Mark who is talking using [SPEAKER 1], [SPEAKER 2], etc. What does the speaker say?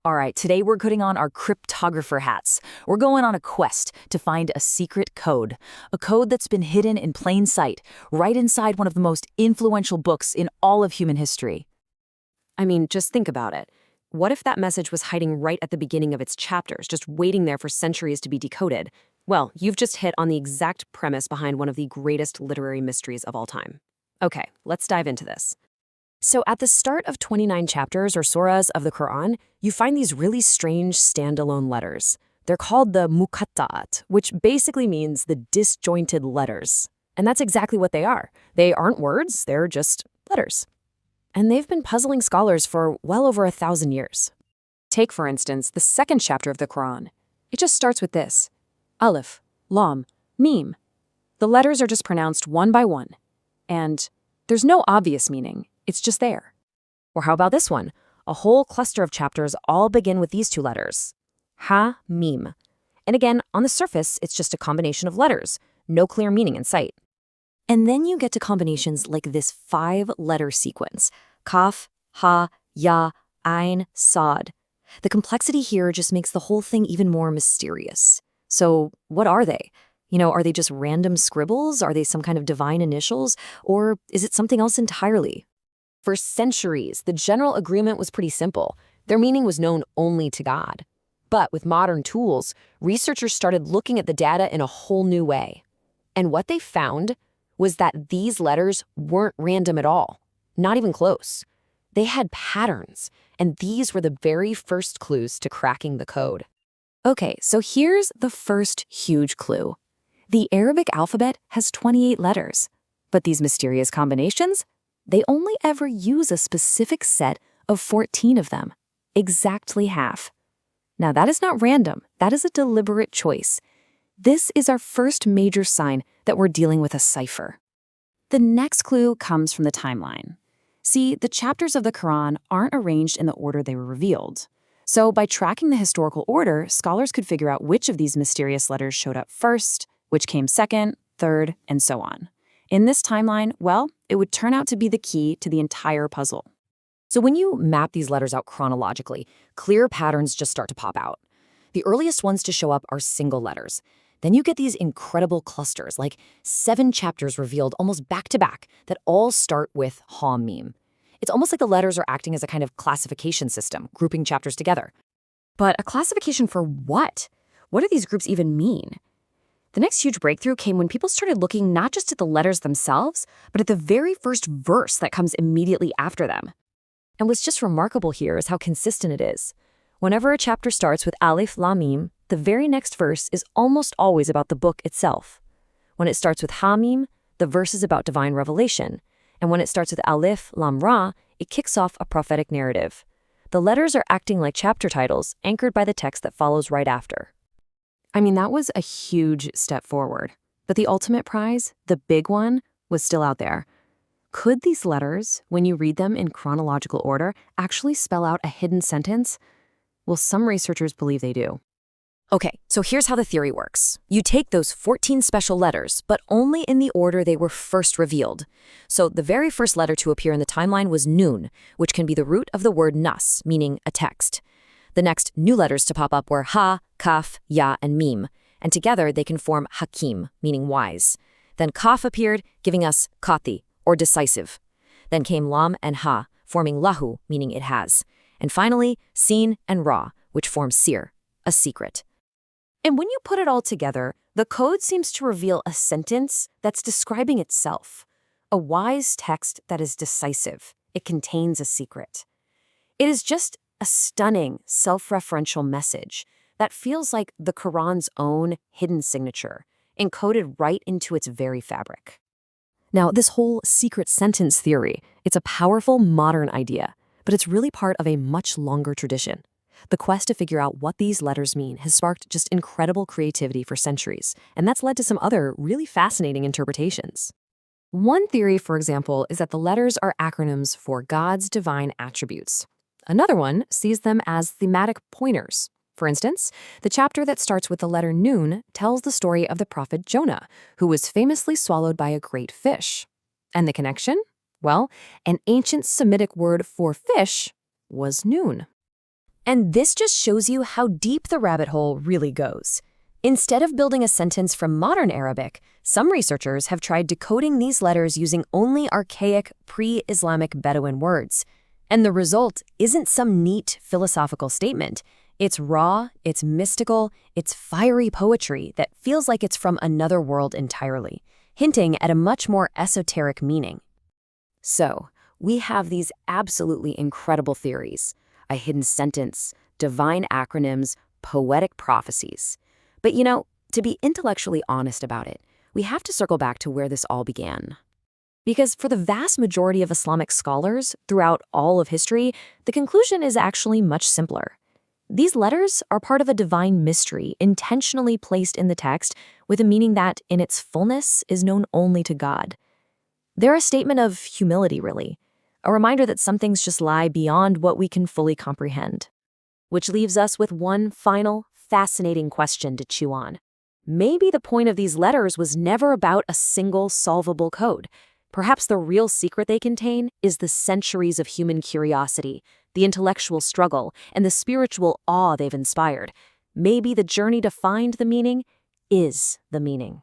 [SPEAKER 1] All right, today we're putting on our cryptographer hats. We're going on a quest to find a secret code, a code that's been hidden in plain sight, right inside one of the most influential books in all of human history.
[SPEAKER 2] I mean, just think about it. What if that message was hiding right at the beginning of its chapters, just waiting there for centuries to be decoded? Well, you've just hit on the exact premise behind one of the greatest literary mysteries of all time. Okay, let's dive into this. So at the start of 29 chapters or surahs of the Quran, you find these really strange standalone letters. They're called the Muqatta'at, which basically means the disjointed letters. And that's exactly what they are. They aren't words, they're just letters. And they've been puzzling scholars for well over 1,000 years. Take, for instance, the second chapter of the Quran. It just starts with this: Alif, Lam, Mim. The letters are just pronounced one by one. And there's no obvious meaning. It's just there. Or how about this one? A whole cluster of chapters all begin with these two letters: Ha, Mim. And again, on the surface, it's just a combination of letters, no clear meaning in sight. And then you get to combinations like this 5-letter sequence: Kaf, Ha, Ya, Ain, Sad. The complexity here just makes the whole thing even more mysterious. So what are they? Are they just random scribbles? Are they some kind of divine initials? Or is it something else entirely? For centuries, the general agreement was pretty simple. Their meaning was known only to God. But with modern tools, researchers started looking at the data in a whole new way. And what they found was that these letters weren't random at all, not even close. They had patterns, and these were the very first clues to cracking the code. Okay, so here's the first huge clue. The Arabic alphabet has 28 letters, but these mysterious combinations, they only ever use a specific set of 14 of them, exactly half. Now that is not random, that is a deliberate choice. This is our first major sign that we're dealing with a cipher. The next clue comes from the timeline. See, the chapters of the Quran aren't arranged in the order they were revealed. So by tracking the historical order, scholars could figure out which of these mysterious letters showed up first, which came second, third, and so on. In this timeline, well, it would turn out to be the key to the entire puzzle. So when you map these letters out chronologically, clear patterns just start to pop out. The earliest ones to show up are single letters. Then you get these incredible clusters, like 7 chapters revealed almost back to back that all start with Ha Mim. It's almost like the letters are acting as a kind of classification system, grouping chapters together. But a classification for what? What do these groups even mean? The next huge breakthrough came when people started looking not just at the letters themselves, but at the very first verse that comes immediately after them. And what's just remarkable here is how consistent it is. Whenever a chapter starts with Alif, Lam, Mim, the very next verse is almost always about the book itself. When it starts with Ha Mim, the verse is about divine revelation. And when it starts with Alif, Lam, Ra, it kicks off a prophetic narrative. The letters are acting like chapter titles, anchored by the text that follows right after. I mean, that was a huge step forward. But the ultimate prize, the big one, was still out there. Could these letters, when you read them in chronological order, actually spell out a hidden sentence? Well, some researchers believe they do. Okay, so here's how the theory works. You take those 14 special letters, but only in the order they were first revealed. So the very first letter to appear in the timeline was Nun, which can be the root of the word nas, meaning a text. The next new letters to pop up were Ha, Kaf, Ya, and Mim, and together they can form Hakim, meaning wise. Then Kaf appeared, giving us Kati, or decisive. Then came Lam and Ha, forming Lahu, meaning it has. And finally, Sin and Ra, which form Sir, a secret. And when you put it all together, the code seems to reveal a sentence that's describing itself. A wise text that is decisive. It contains a secret. It is just a stunning, self-referential message that feels like the Quran's own hidden signature, encoded right into its very fabric. Now, this whole secret sentence theory, it's a powerful modern idea, but it's really part of a much longer tradition. The quest to figure out what these letters mean has sparked just incredible creativity for centuries, and that's led to some other really fascinating interpretations. One theory, for example, is that the letters are acronyms for God's divine attributes. Another one sees them as thematic pointers. For instance, the chapter that starts with the letter Nun tells the story of the prophet Jonah, who was famously swallowed by a great fish. And the connection? Well, an ancient Semitic word for fish was Nun. And this just shows you how deep the rabbit hole really goes. Instead of building a sentence from modern Arabic, some researchers have tried decoding these letters using only archaic, pre-Islamic Bedouin words. And the result isn't some neat philosophical statement. It's raw, it's mystical, it's fiery poetry that feels like it's from another world entirely, hinting at a much more esoteric meaning. So, we have these absolutely incredible theories: a hidden sentence, divine acronyms, poetic prophecies. But to be intellectually honest about it, we have to circle back to where this all began. Because for the vast majority of Islamic scholars throughout all of history, the conclusion is actually much simpler. These letters are part of a divine mystery intentionally placed in the text with a meaning that, in its fullness, is known only to God. They're a statement of humility, really, a reminder that some things just lie beyond what we can fully comprehend. Which leaves us with one final, fascinating question to chew on. Maybe the point of these letters was never about a single solvable code. Perhaps the real secret they contain is the centuries of human curiosity, the intellectual struggle, and the spiritual awe they've inspired. Maybe the journey to find the meaning is the meaning.